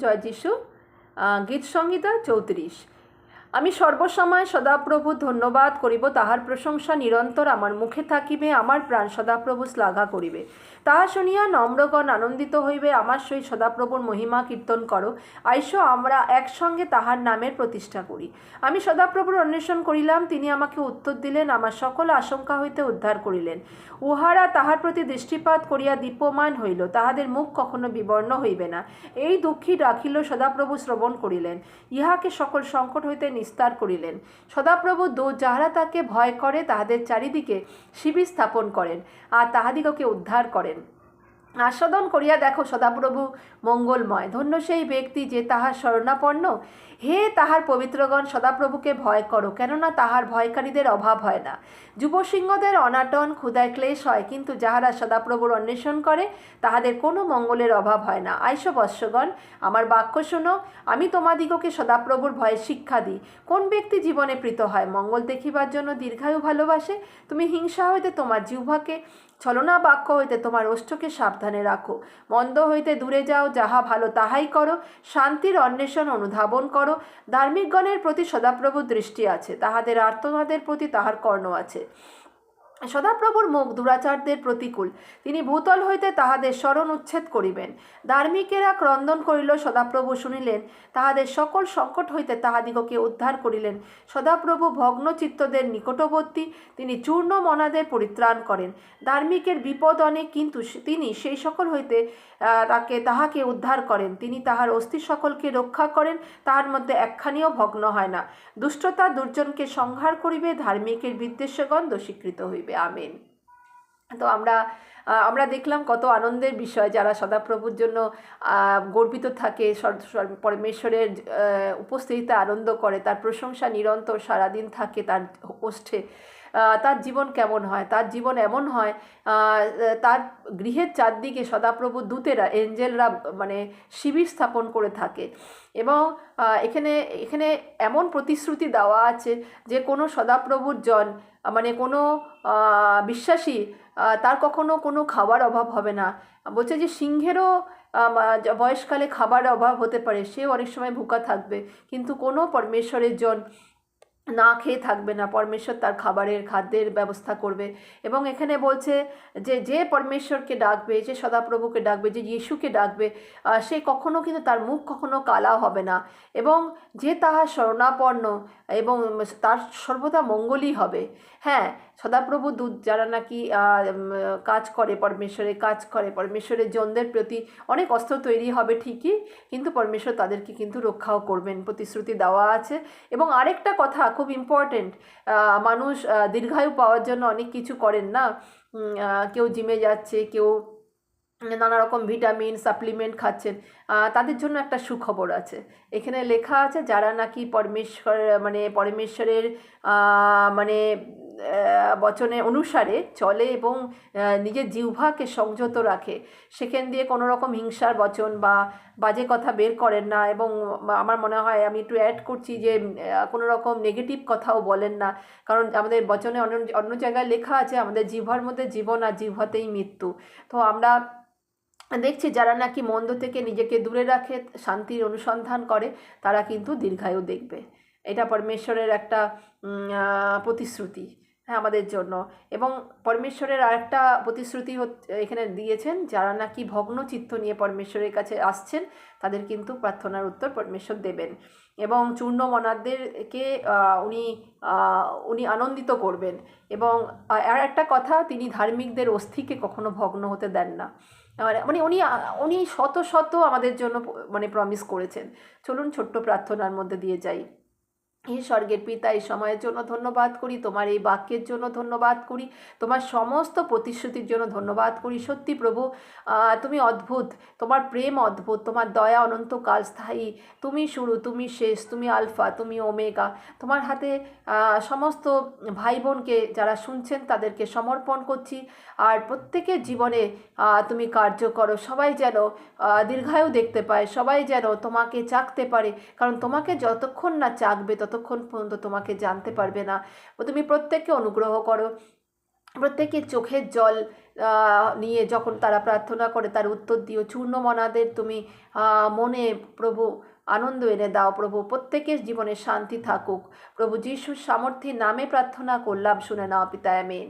জয় যিশু। গীত সংহিতা 34। আমি সর্বসময় সদাপ্রভু ধন্যবাদ করিব, তাহার প্রশংসা নিরন্তর আমার মুখে থাকিবে। আমার প্রাণ সদাপ্রভু শ্লাঘা করিবে। তাহা শুনিয়া নম্রগণ আনন্দিত হইবে। আমার সহিত সদাপ্রভুর মহিমা কীর্তন করো। আইসো আমরা একসঙ্গে তাহার নামের প্রতিষ্ঠা করি। আমি সদাপ্রভুর অন্বেষণ করিলাম, তিনি আমাকে উত্তর দিলেন, আমার সকল আশঙ্কা হইতে উদ্ধার করিলেন। উহারা তাহার প্রতি দৃষ্টিপাত করিয়া দীপ্যমান হইল, তাহাদের মুখ কখনো বিবর্ণ হইবে না। এই দুঃখী ডাকিল, সদাপ্রভু শ্রবণ করিলেন, ইহাকে সকল সংকট হইতে নিস্তার করিলেন। সদাপ্রভু দূত যাহারা তাকে ভয় করে, তাহাদের চারিদিকে শিবির স্থাপন করেন আর তাহাদিগকে উদ্ধার করেন। আস্বাদন করিয়া দেখো, সদাপ্রভু মঙ্গলময়। ধন্য সেই ব্যক্তি যে তাহার শরণাপন্ন। হে তাহার পবিত্রগণ, সদাপ্রভুকে ভয় করো, কেননা তাহার ভয়কারীদের অভাব হয় না। যুবসিংহদের অনাটন ক্ষুধায় ক্লেশ হয়, কিন্তু যাহারা সদাপ্রভুর অন্বেষণ করে তাহাদের কোনো মঙ্গলের অভাব হয় না। আইসো বৎসগণ, আমার বাক্য শোনো। আমি তোমাদিগকে সদাপ্রভুর ভয়ে শিক্ষা দিই। কোন ব্যক্তি জীবনে প্রীত হয়, মঙ্গল দেখিবার জন্য দীর্ঘায়ু ভালোবাসে? তুমি হিংসা হইতে তোমার জিহ্বাকে, ছলনা বাক্য হইতে তোমার ওষ্ঠকে সাবধানে রাখো। মন্দ হইতে দূরে যাও, যাহা ভালো তাহাই করো। শান্তির অন্বেষণ অনুধাবন করো। ধার্মিকগণের প্রতি সদাপ্রভুর দৃষ্টি আছে, তাহাদের আর্তনাদের প্রতি তাহার কর্ণ আছে। সদাপ্রভুর মুখ দুরাচারদের প্রতিকূল, তিনি ভূতল হইতে তাহাদের স্মরণ উচ্ছেদ করিবেন। ধার্মিকেরা ক্রন্দন করিল, সদাপ্রভু শুনিলেন, তাহাদের সকল সংকট হইতে তাহাদিগকে উদ্ধার করিলেন। সদাপ্রভু ভগ্নচিত্তদের নিকটবর্তী, তিনি চূর্ণ মনাদের পরিত্রাণ করেন। ধার্মিকের বিপদ অনেক, কিন্তু তিনি সেই সকল হইতে তাহাকে উদ্ধার করেন। তিনি তাহার অস্থি সকলকে রক্ষা করেন, তাহার মধ্যে একখানিও ভগ্ন হয় না। দুষ্টতা দুর্জনকে সংহার করিবে, ধার্মিকের বিদ্বেষগণ দোষীকৃত হইবে। আমেন। তো আমরা দেখলাম কত আনন্দের বিষয়, যারা সদাপ্রভুর জন্য গর্বিত থাকে, পরমেশ্বরের উপস্থিতিতে আনন্দ করে, তার প্রশংসা নিরন্তর সারাদিন থাকে তার ওষ্ঠে। তার জীবন কেমন হয়? তার জীবন এমন হয়, তার গৃহের চারদিকে সদাপ্রভু দূতেরা, এঞ্জেলরা মানে শিবির স্থাপন করে থাকে। এবং এখানে এখানে এমন প্রতিশ্রুতি দেওয়া আছে যে কোনো সদাপ্রভুর জন, মানে কোনো বিশ্বাসী, তার কখনো কোনো খাবার অভাব হবে না। বলছে যে সিংহেরও বয়সকালে খাবার অভাব হতে পারে, সেও অনেক সময় ভুকা থাকবে, কিন্তু কোনো পরমেশ্বরের জন না খেয়ে থাকবে না। পরমেশ্বর তার খাদ্যের ব্যবস্থা করবে। এবং এখানে বলছে যে যে পরমেশ্বরকে ডাকবে, যে সদাপ্রভুকে ডাকবে, যে যিশুকে ডাকবে, সে কখনো কিন্তু তার মুখ কখনো কালা হবে না। এবং যে তাহার শরণাপন্ন, এবং তার সর্বদা মঙ্গলই হবে। হ্যাঁ, সদাপ্রভু দূত যারা নাকি কাজ করে, পরমেশ্বরের কাজ করে, পরমেশ্বরের জনদের প্রতি অনেক অস্ত্র তৈরি হবে ঠিকই, কিন্তু পরমেশ্বর তাদেরকে কিন্তু রক্ষাও করবেন, প্রতিশ্রুতি দেওয়া আছে। এবং আরেকটা কথা খুব ইম্পর্টেন্ট, মানুষ দীর্ঘায়ু পাওয়ার জন্য অনেক কিছু করেন না। কেউ জিমে যাচ্ছে, কেউ নানা রকম ভিটামিন সাপ্লিমেন্ট খাচ্ছেন, তাদের জন্য একটা সুখবর আছে। এখানে লেখা আছে, যারা নাকি পরমেশ্বরের মানে বচনে অনুসারে চলে এবং নিজের জিহ্বাকে সংযত রাখে, সেখান দিয়ে কোনো রকম হিংসার বচন বা বাজে কথা বের করেন না। এবং আমার মনে হয়, আমি একটু অ্যাড করছি, যে কোনো রকম নেগেটিভ কথাও বলেন না, কারণ আমাদের বচনে অন্য জায়গায় লেখা আছে, আমাদের জিহ্বার মধ্যে জীবন আর জিহ্বাতেই মৃত্যু। তো আমরা দেখছি যারা নাকি মন্দ থেকে নিজেকে দূরে রাখে, শান্তির অনুসন্ধান করে, তারা কিন্তু দীর্ঘায়ু দেখবে। এটা পরমেশ্বরের একটা প্রতিশ্রুতি, হ্যাঁ, আমাদের জন্য। এবং পরমেশ্বরের আরেকটা প্রতিশ্রুতি এখানে দিয়েছেন, যারা নাকি ভগ্ন চিত্ত নিয়ে পরমেশ্বরের কাছে আসছেন, তাদের কিন্তু প্রার্থনার উত্তর পরমেশ্বর দেবেন। এবং চূর্ণ মনাদেরকে উনি আনন্দিত করবেন। এবং আর একটা কথা, তিনি ধার্মিকদের অস্থিকে কখনো ভগ্ন হতে দেন না। মানে উনি শত শত আমাদের জন্য মানে প্রমিস করেছেন। চলুন ছোট্ট প্রার্থনার মধ্যে দিয়ে যাই। হে স্বর্গের পিতা, এই সময়ের জন্য ধন্যবাদ করি, তোমার এই বাক্যের জন্য ধন্যবাদ করি, তোমার সমস্ত প্রতিশ্রুতির জন্য ধন্যবাদ করি। সত্যি প্রভু, তুমি অদ্ভুত, তোমার প্রেম অদ্ভুত, তোমার দয়া অনন্তকাল স্থায়ী। তুমি শুরু, তুমি শেষ, তুমি আলফা, তুমি ওমেগা। তোমার হাতে সমস্ত ভাই বোনকে যারা শুনছেন তাদেরকে সমর্পণ করছি। আর প্রত্যেকের জীবনে তুমি কার্য করো, সবাই যেন দীর্ঘায়ু দেখতে পায়, সবাই যেন তোমাকে চাকতে পারে, কারণ তোমাকে যতক্ষণ না চাকবে ততক্ষণ পর্যন্ত তোমাকে জানতে পারবে না। তুমি প্রত্যেককে অনুগ্রহ করো, প্রত্যেকের চোখের জল নিয়ে যখন তারা প্রার্থনা করে তার উত্তর দিও। চূর্ণমনাদের তুমি মনে প্রভু আনন্দ এনে দাও প্রভু, প্রত্যেকের জীবনে শান্তি থাকুক প্রভু। যিশুর সামর্থ্যের নামে প্রার্থনা করলাম, শুনে নাও পিতা, আমেন।